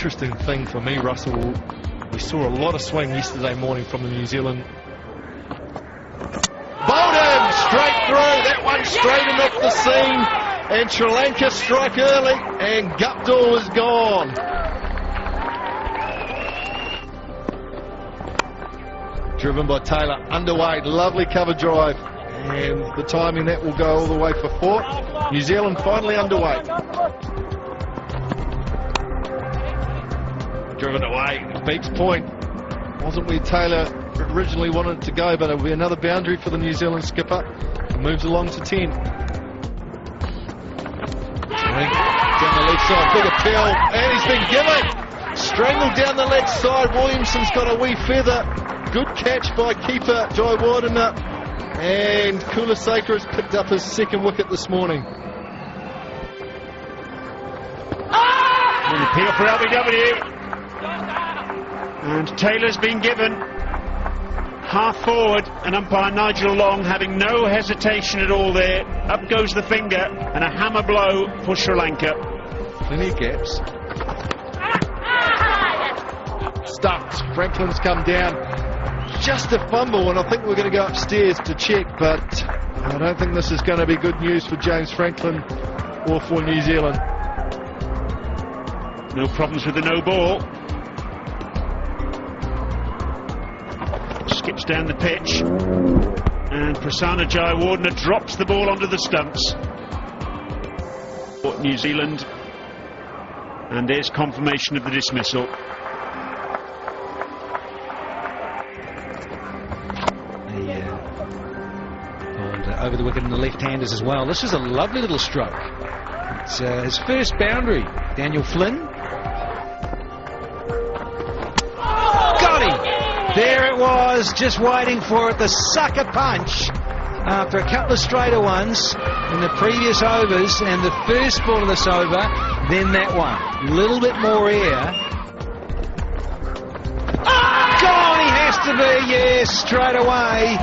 Interesting thing for me, Russell, we saw a lot of swing yesterday morning from the New Zealand. Bowled straight through, that one straightened off the seam, and Sri Lanka strike early, and Guptill is gone. Driven by Taylor, underway, lovely cover drive, and the timing that will go all the way for 4. New Zealand finally underway. Driven away, Beaks point. Wasn't where Taylor originally wanted it to go, but it'll be another boundary for the New Zealand skipper. Moves along to 10. Down the left side, big appeal, and he's been given. Strangled down the left side, Williamson's got a wee feather. Good catch by keeper Jai Wardena, and Kulaseka has picked up his second wicket this morning. An appeal for LBW. And Taylor's been given half forward, and umpire Nigel Long having no hesitation at all there. Up goes the finger, and a hammer blow for Sri Lanka. Plenty of gaps. Stuffed. Franklin's come down. Just a fumble, and I think we're going to go upstairs to check, but I don't think this is going to be good news for James Franklin or for New Zealand. No problems with the no ball. Skips down the pitch, and Prasanna Jayawardena drops the ball onto the stumps. New Zealand, and there's confirmation of the dismissal. Over the wicket in the left-handers as well. This is a lovely little stroke. It's his first boundary. Daniel Flynn. Got him! There it was, just waiting for it. The sucker punch after a couple of straighter ones in the previous overs, and the first ball of this over, then that one. A little bit more air. Gone! He has to be, yes, straight away.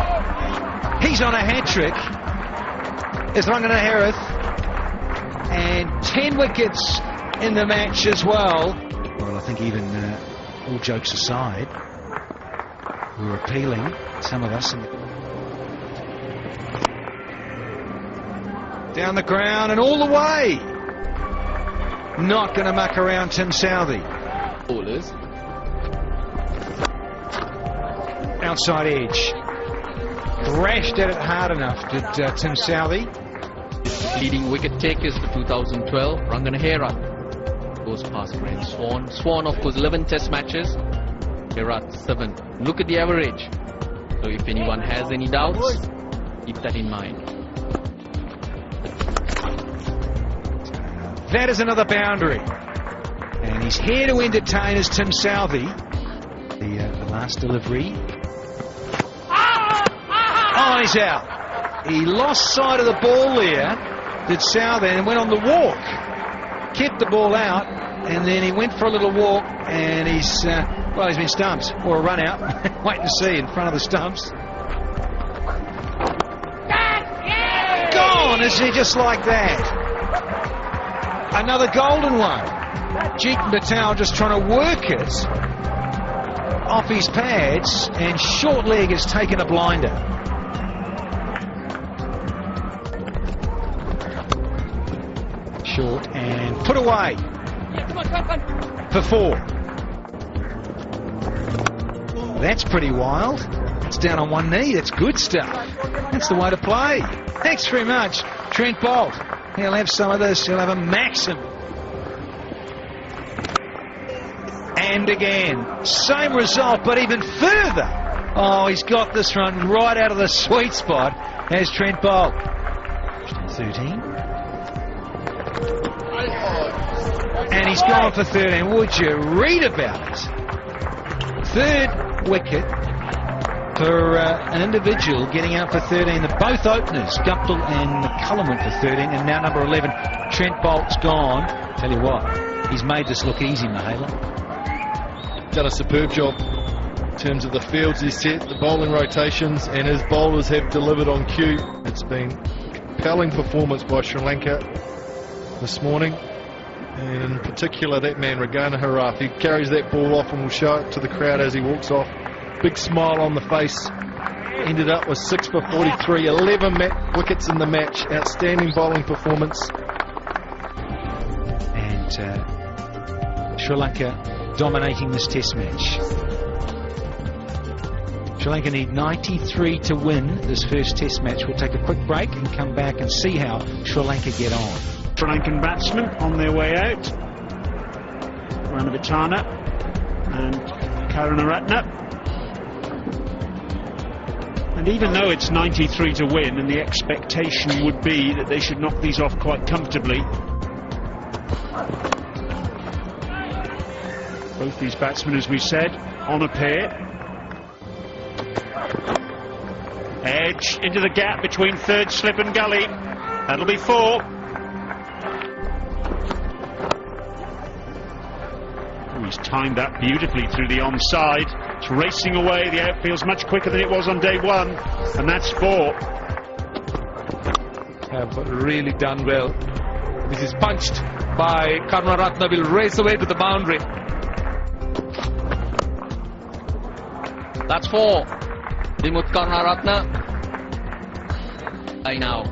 He's on a hat-trick. It's Ranganaherath, and 10 wickets in the match as well. Well, I think even all jokes aside, we were appealing, some of us. Down the ground and all the way. Not going to muck around Tim Southee. Bowlers. Outside edge. Thrashed at it hard enough, did Tim Southee. Leading wicket takers for 2012, Ranganaherath goes past Graham Swan. Swan, of course, 11 test matches. Herath 7. Look at the average. So if anyone has any doubts, keep that in mind. That is another boundary. And he's here to entertain as Tim Southee. The last delivery. Oh, he's out. He lost sight of the ball there, did Southee, and went on the walk. Kept the ball out, and then he went for a little walk, and he's, well, he's been stumped, or a run out. Wait to see in front of the stumps. Gone, is he, just like that? Another golden one. Jeetan Patel just trying to work it off his pads, and short leg has taken a blinder. Short and put away for 4. That's pretty wild. It's down on one knee. That's good stuff. That's the way to play. Thanks very much, Trent Bolt. He'll have some of this. He'll have a maxim. And again, same result, but even further. Oh, he's got this one right out of the sweet spot as Trent Bolt. 13. And he's gone for 13. Would you read about it? 3rd wicket for an individual getting out for 13. The both openers, Guptill and McCullum, went for 13, and now number 11, Trent Bolt's gone. Tell you what, he's made this look easy, Mahela. Done a superb job in terms of the fields he's set, the bowling rotations, and his bowlers have delivered on cue. It's been a compelling performance by Sri Lanka this morning. And in particular, that man, Regana Haraf, he carries that ball off and will show it to the crowd as he walks off. Big smile on the face. Ended up with 6 for 43, 11 wickets in the match. Outstanding bowling performance. And Sri Lanka dominating this test match. Sri Lanka need 93 to win this first test match. We'll take a quick break and come back and see how Sri Lanka get on. Sri Lankan batsmen on their way out. Ranavitana and Karunaratne. And even though it's 93 to win, and the expectation would be that they should knock these off quite comfortably, both these batsmen, as we said, on a pair. Edge into the gap between third slip and gully. That'll be 4. Oh, he's timed that beautifully through the onside. It's racing away. The outfield's much quicker than it was on day 1, and that's 4. Have really done well. This is punched by Karunaratne, will race away to the boundary. That's 4. Dimuth Karunaratne. Now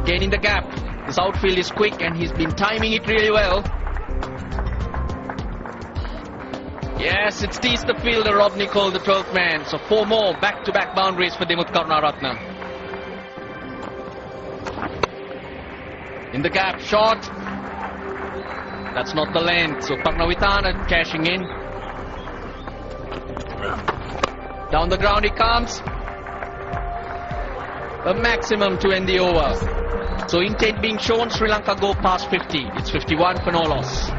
gaining the gap. This outfield is quick and he's been timing it really well. Yes, it's teased the fielder Rob Nicol, the 12th man. So 4 more back-to-back boundaries for Dimuth Karunaratne. In the gap, short. That's not the length. So Karunaratne cashing in. Down the ground he comes. A maximum to end the over. So intent being shown, Sri Lanka go past 50. It's 51 for no loss.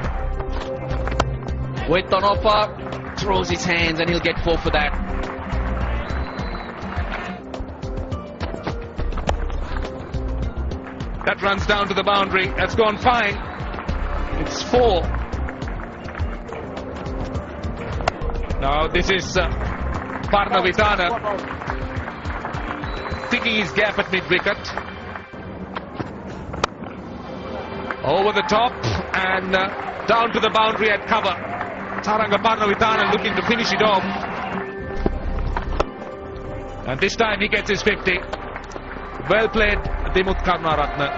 With on offer, throws his hands and he'll get 4 for that. That runs down to the boundary. That's gone fine. It's 4. Now this is Karunaratne taking his gap at mid-wicket. Over the top and down to the boundary at cover. Saranga Karunaratne looking to finish it off. And this time he gets his 50. Well played, Dimuth Karunaratne.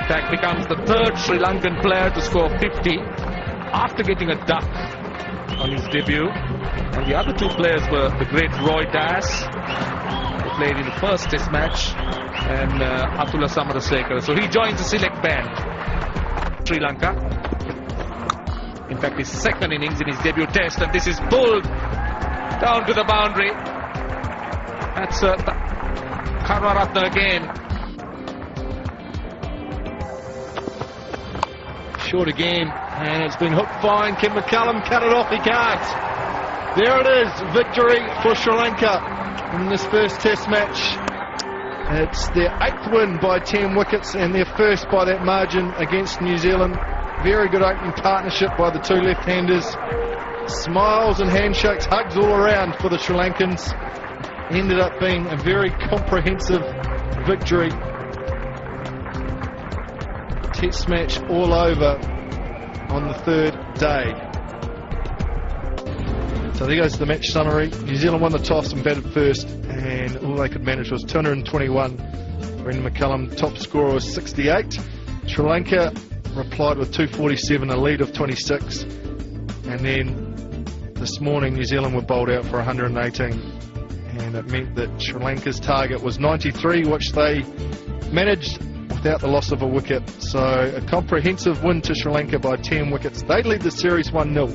In fact, becomes the 3rd Sri Lankan player to score 50 after getting a duck on his debut. And the other 2 players were the great Roy Das, who played in the first test match, and Atula Samarasekara. So he joins the select band. Sri Lanka. In fact, his 2nd innings in his debut test, and this is pulled down to the boundary. That's Karunaratne again. Short again, and it's been hooked fine. Can McCullum cut it off? He can't. There it is, victory for Sri Lanka in this first test match. It's their 8th win by 10 wickets and their first by that margin against New Zealand. Very good opening partnership by the 2 left-handers. Smiles and handshakes, hugs all around for the Sri Lankans. Ended up being a very comprehensive victory. Test match all over on the 3rd day. So there goes the match summary. New Zealand won the toss and batted first, and all they could manage was 221. Brendan McCullum, top scorer, was 68. Sri Lanka replied with 247, a lead of 26. And then this morning New Zealand were bowled out for 118. And it meant that Sri Lanka's target was 93, which they managed without the loss of a wicket. So a comprehensive win to Sri Lanka by 10 wickets. They lead the series 1-0.